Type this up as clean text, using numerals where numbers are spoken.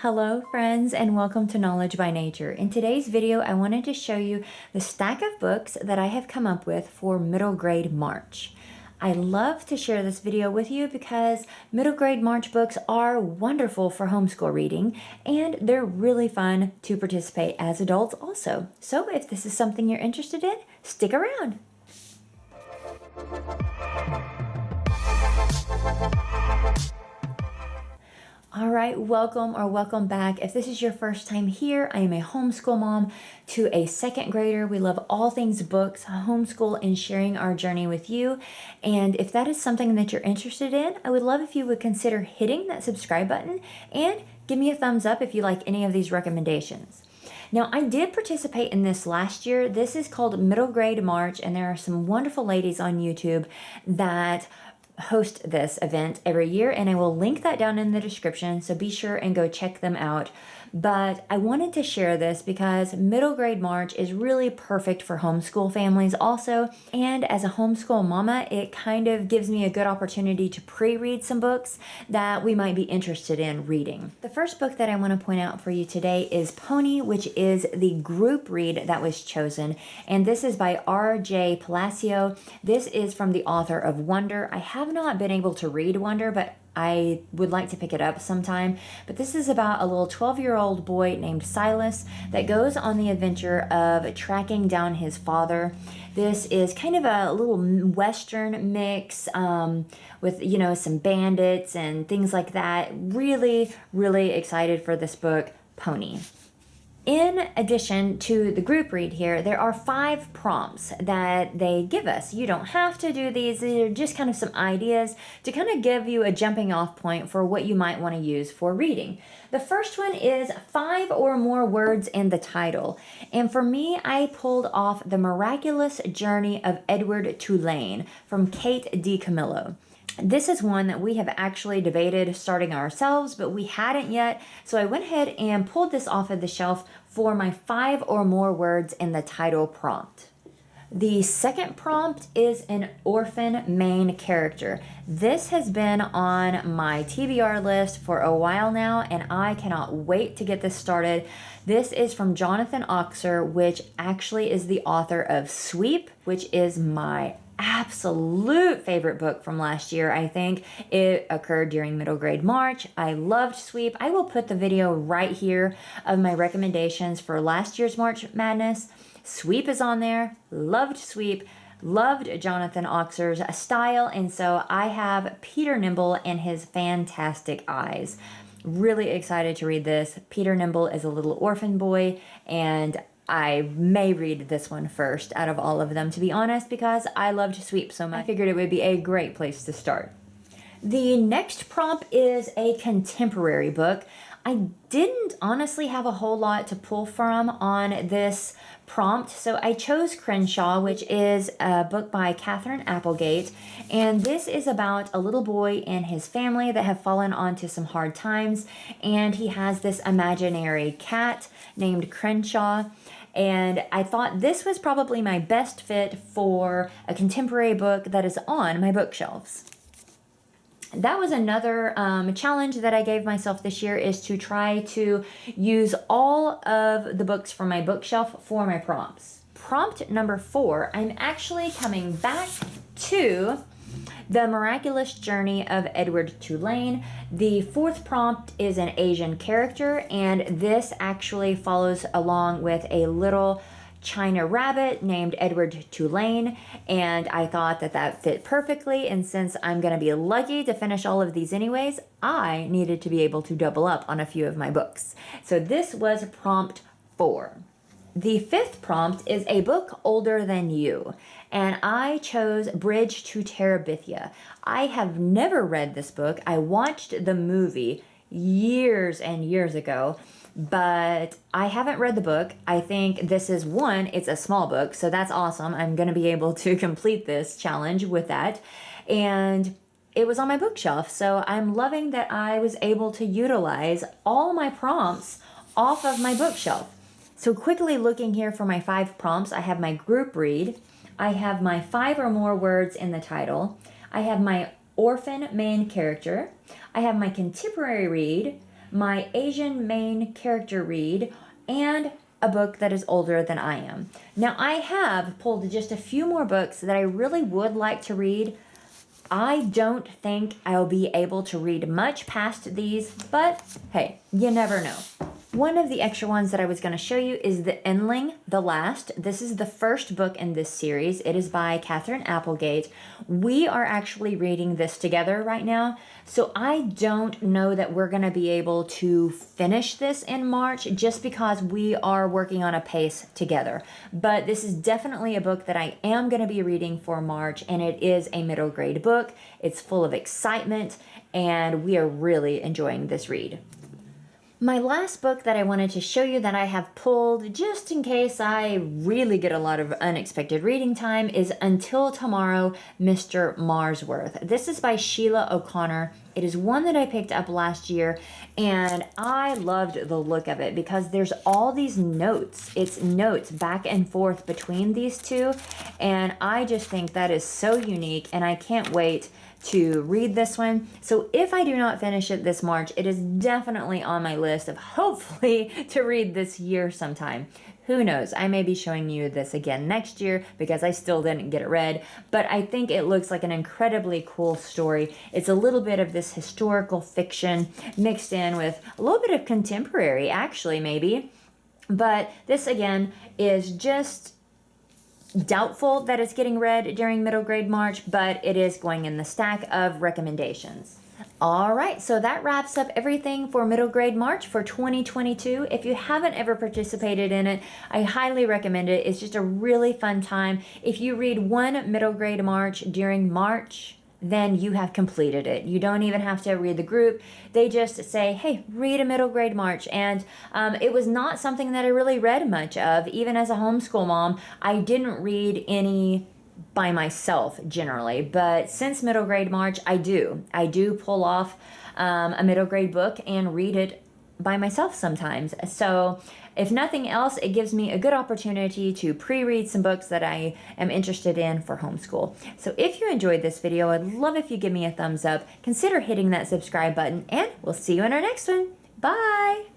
Hello friends and welcome to Knowledge by Nature. In today's video, I wanted to show you the stack of books that I have come up with for middle grade March. I love to share this video with you because middle grade March books are wonderful for homeschool reading and they're really fun to participate as adults also. So if this is something you're interested in, stick around. All right, welcome back. If this is your first time here, I am a homeschool mom to a second grader. We love all things books, homeschool, and sharing our journey with you. And if that is something that you're interested in, I would love if you would consider hitting that subscribe button and give me a thumbs up if you like any of these recommendations. Now, I did participate in this last year. This is called Middle Grade March, and there are some wonderful ladies on YouTube that host this event every year, and I will link that down in the description, so be sure and go check them out. But I wanted to share this because middle grade March is really perfect for homeschool families also, and as a homeschool mama, it kind of gives me a good opportunity to pre-read some books that we might be interested in reading. The first book that I want to point out for you today is Pony, which is the group read that was chosen, and this is by R.J. Palacio. This is from the author of Wonder. I have not been able to read Wonder, but I would like to pick it up sometime. But this is about a little 12-year-old boy named Silas that goes on the adventure of tracking down his father. This is kind of a little Western mix with, some bandits and things like that. Really, really excited for this book, Pony. In addition to the group read here, there are 5 prompts that they give us. You don't have to do these. They're just kind of some ideas to kind of give you a jumping off point for what you might want to use for reading. The first one is 5 or more words in the title. And for me, I pulled off The Miraculous Journey of Edward Tulane from Kate DiCamillo. This is one that we have actually debated starting ourselves, but we hadn't yet. So I went ahead and pulled this off of the shelf for my 5 or more words in the title prompt. The second prompt is an orphan main character. This has been on my TBR list for a while now, and I cannot wait to get this started. This is from Jonathan Oxer, which actually is the author of Sweep, which is my absolute favorite book from last year. I think it occurred during middle grade March. I loved Sweep. I will put the video right here of my recommendations for last year's March Madness. Sweep is on there. Loved Sweep. Loved Jonathan Oxer's style. And so I have Peter Nimble and his fantastic eyes. Really excited to read this. Peter Nimble is a little orphan boy, and I may read this one first out of all of them, to be honest, because I loved Sweep so much. I figured it would be a great place to start. The next prompt is a contemporary book. I didn't honestly have a whole lot to pull from on this prompt, so I chose Crenshaw, which is a book by Catherine Applegate, and this is about a little boy and his family that have fallen onto some hard times, and he has this imaginary cat named Crenshaw. And I thought this was probably my best fit for a contemporary book that is on my bookshelves. That was another challenge that I gave myself this year, is to try to use all of the books from my bookshelf for my prompts. Prompt number 4, I'm actually coming back to The Miraculous Journey of Edward Tulane. The 4th prompt is an Asian character, and this actually follows along with a little China rabbit named Edward Tulane, and I thought that fit perfectly, and since I'm going to be lucky to finish all of these anyways, I needed to be able to double up on a few of my books. So this was prompt 4. The 5th prompt is a book older than you, and I chose Bridge to Terabithia. I have never read this book. I watched the movie years and years ago, but I haven't read the book. I think this is it's a small book, so that's awesome. I'm going to be able to complete this challenge with that. And it was on my bookshelf, so I'm loving that I was able to utilize all my prompts off of my bookshelf. So quickly looking here for my 5 prompts, I have my group read, I have my 5 or more words in the title, I have my orphan main character, I have my contemporary read, my Asian main character read, and a book that is older than I am. Now, I have pulled just a few more books that I really would like to read. I don't think I'll be able to read much past these, but hey, you never know. One of the extra ones that I was going to show you is The Endling, The Last. This is the first book in this series. It is by Catherine Applegate. We are actually reading this together right now, so I don't know that we're going to be able to finish this in March just because we are working on a pace together. But this is definitely a book that I am going to be reading for March, and it is a middle grade book. It's full of excitement, and we are really enjoying this read. My last book that I wanted to show you that I have pulled just in case I really get a lot of unexpected reading time is Until Tomorrow, Mr. Marsworth. This is by Sheila O'Connor. It is one that I picked up last year, and I loved the look of it because there's all these notes. It's notes back and forth between these two, and I just think that is so unique, and I can't wait to read this one. So if I do not finish it this March, it is definitely on my list of hopefully to read this year sometime. Who knows? I may be showing you this again next year because I still didn't get it read, but I think it looks like an incredibly cool story. It's a little bit of this historical fiction mixed in with a little bit of contemporary, actually, maybe. But this, again, is just doubtful that it's getting read during middle grade March, but it is going in the stack of recommendations. All right, so that wraps up everything for middle grade March for 2022. If you haven't ever participated in it, I highly recommend it. It's just a really fun time. If you read one middle grade March during March, then you have completed it. You don't even have to read the group. They just say, hey, read a middle grade March. And it was not something that I really read much of. Even as a homeschool mom, I didn't read any by myself generally. But since middle grade March, I do. I do pull off a middle grade book and read it by myself sometimes. So if nothing else, it gives me a good opportunity to pre-read some books that I am interested in for homeschool. So if you enjoyed this video, I'd love if you give me a thumbs up, consider hitting that subscribe button, and we'll see you in our next one. Bye!